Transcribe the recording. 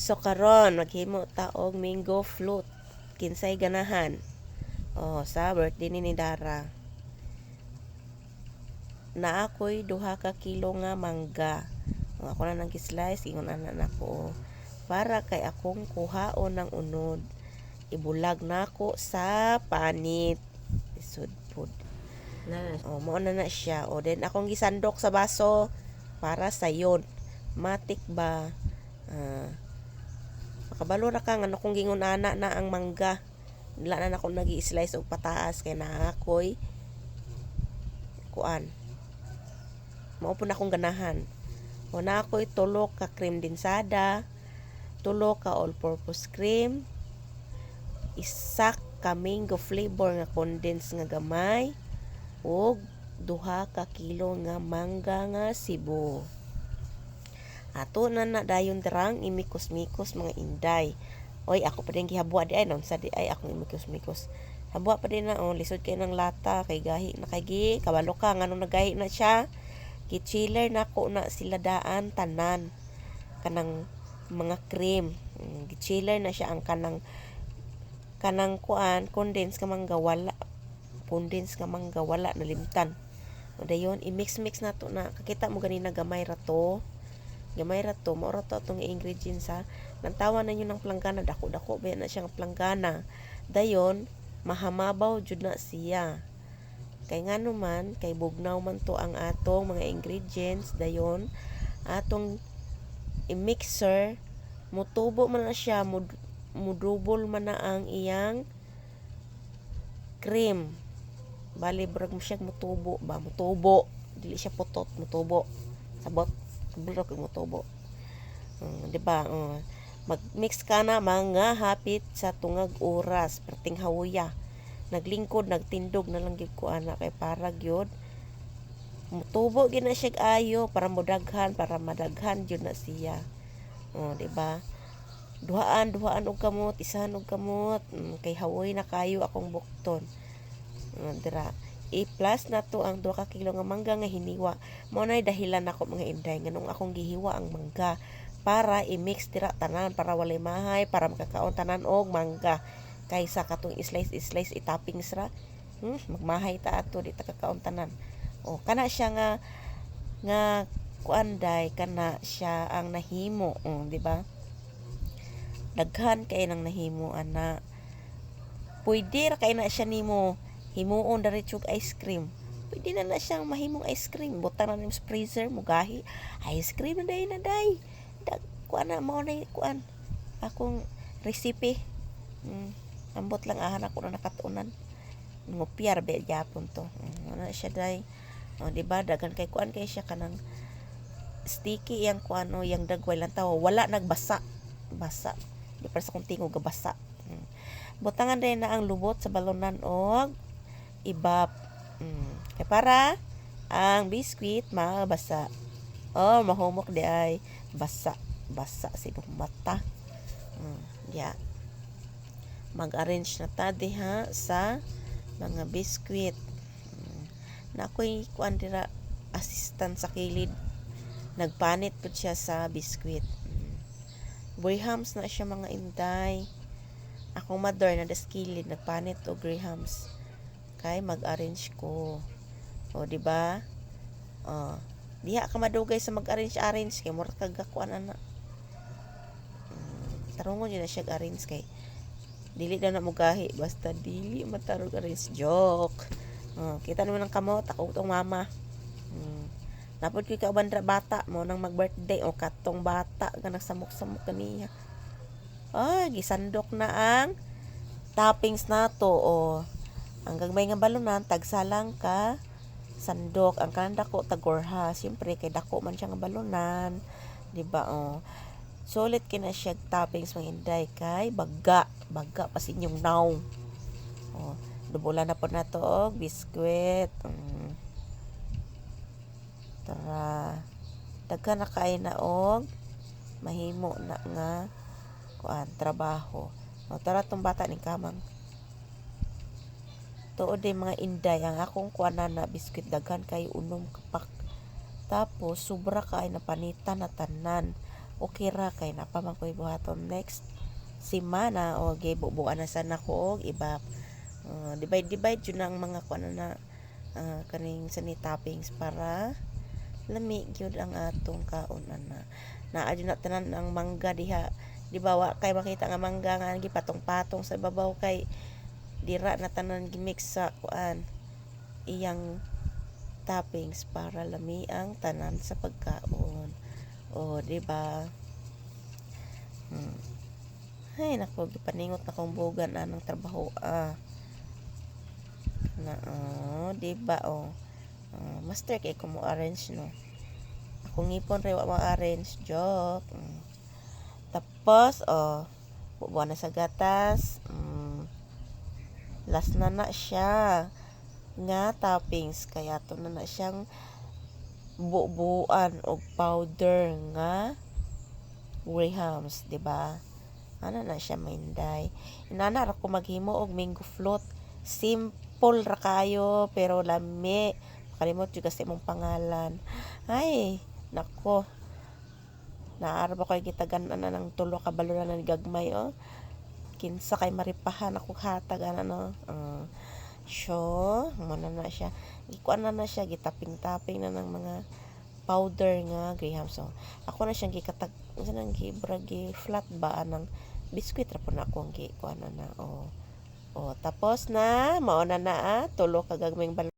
So karon maghimo ta og mango float. Kinsay ganahan. Sa birthday ni Dara. Na ako'y 2 ka kilo nga mangga. Ako na nang slice ingon ana nako. Para kay akong kuhaon ng unod. Ibulag nako sa panit. Isud food. Mao na siya. Then akong gisandok sa baso para sayon. Matik ba? Makabalo ra ka nga kung gingon ana na ang mangga. Wala na ako nag-i-slice og pataas kay na ako'y kuan. Mao po na akong ganahan. Na ako'y 3 ka cream densada, 3 ka all-purpose cream, 1 ka mango flavor nga condensed nga gamay, ug 2 ka kilo nga mangga nga sibo. Ato na dayon darang imikos-mikos mga inday. Oy, ako pa din gihabwa di ay non sa di ay akong imikos-mikos. Habwa pa din na lisod kay ng lata kay gahi na kay kabalo ka nganong nagahi na siya. Gi-chiller nako na sila daan tanan kanang mga cream. Gi-chiller na siya ang kanang kuan condensed ka mangga wala. Condensed ka mangga wala nalimtan. Dayon i-mix na to na kakita mo ganina gamay ra to. Mao ra to atong ingredients sa nantawan na yun ng planggana dako ba na siyang planggana. Dayon mahamabaw jud na siya. Kay ngano man kay bugnaw man to ang atong mga ingredients dayon atong i-mixer mutubo man na siya mudubol man na ang iyang cream. Bali brag mo siya mutubo dili siya putot mutubo sabot bulok mo tubo. Di ba? Mag-mix ka na mga hapit sa tungag oras perting hawuya. Naglingkod, nagtindog na lang gyud ko ana kay para gyud mutubo gyud na siya ayo para madaghan gyud na siya. Di ba? Duhaan og kamot, isahan og kamot kay hawoy na kayo akong bukton. Dira i-plus na to ang 2 ka kilo nga mangga nga hiniwa. Mao nay dahilan nako mga inday nganong akong gihiwa ang mangga para i-mix dira tanan para walay mahay para makakaon tanan og mangga kaysa katong i-slice i-toppings ra. Magmahay ta ato di ta kakaon tanan. Kana siya nga kuanday kana siya ang nahimo, di ba? Daghan kay nang nahimo ana. Pwede ra kay na siya nimo himuon diretsog ice cream. Pwede na siyang mahimong ice cream. Butang na nim sa freezer, mugahi. Ice cream na day. Kuan na, mao na kuan. Akong recipe. Ambot lang ahan ako na nakatunan. Ngupyar, be, yapon to. Ano siya day. Diba, dagan kay kuan kay siya kanang sticky yang kuan yang dagway lang tao. Wala nagbasa. Basa. Di para sa kung tingog gabasa. Butangan din na ang lubot sa balonan og ibap. Kaya para ang biskwit mabasa. Mahumok di ay basa sa ibang mata. Mag-arrange na ta diha sa mga biskwit. Na ako'y kuan dira assistant sa kilid. Nagpanit po siya sa biskwit. Grahams na siya mga inday. Akong mother na daskilid nagpanit o grahams. Kay mag-arrange ko. Di ba? Diha ka madugay sa mag-arrange kay mura kag kuan ana. Tarungon yun na siya arrange kay dili na mugahi basta dili matarog arrange joke. Kita naman ang kamot ako tong mama. Napod ko kabandra bata mo nang mag-birthday o katong bata nga nagsamok-samok kaniya. Gisandok na ang toppings nato ang may nga balonan tagsalang ka sandok ang kanan dako tagorha siyempre kay dako man siya nga balonan, di ba? Sulit kina siya toppings mga inday kay baga pa sa inyong naw. Dubulan na po na to og biskwit. Tara daghan na kay na og mahimo na nga kuan trabaho. Tara tong bata ni kamang tuod day mga inday ang akong kuana na biskwit daghan kay unom kapak tapos sobra kay napanitan na tanan okay ra kay napaman ko ibuhaton next semana o gibubuan na sana ko og iba. Divide yun ang mga kuan na kaning sani toppings para lami gyud ang atong kaon ana. Naa jud na tanan ang mangga diha. Di ba wa kay makita nga mangga nga gipatong-patong sa babaw kay dira na tanan gimix sa kuan iyang toppings para lami ang tanan sa pagkaon. O di ba? Ay nako gipaningot na kong bugan anang trabaho na di ba master kay ko mo orange no. Ako ngipon ray wa mo orange joke. Tapos bubuan na sa gatas. Last na siya nga toppings kaya to na siyang bubuan og powder nga grahams, di ba? Ana na siya mainday. Inana ra ko maghimo og mango float. Simple ra kayo pero lami. Kalimot jud kasi mong pangalan. Ay, nako. Naara ba koy gitagan-an na ng 3 ka balon na gagmay kinsa kay maripahan ako hatag ano. So, muna na siya. Ikuan na siya gitaping-taping na ng mga powder nga grahams. So, ako na siyang gikatag nang gibragi flat ba anang biskuit ra po na akong gikuan na tapos na mao na 3 ka gagmayng balon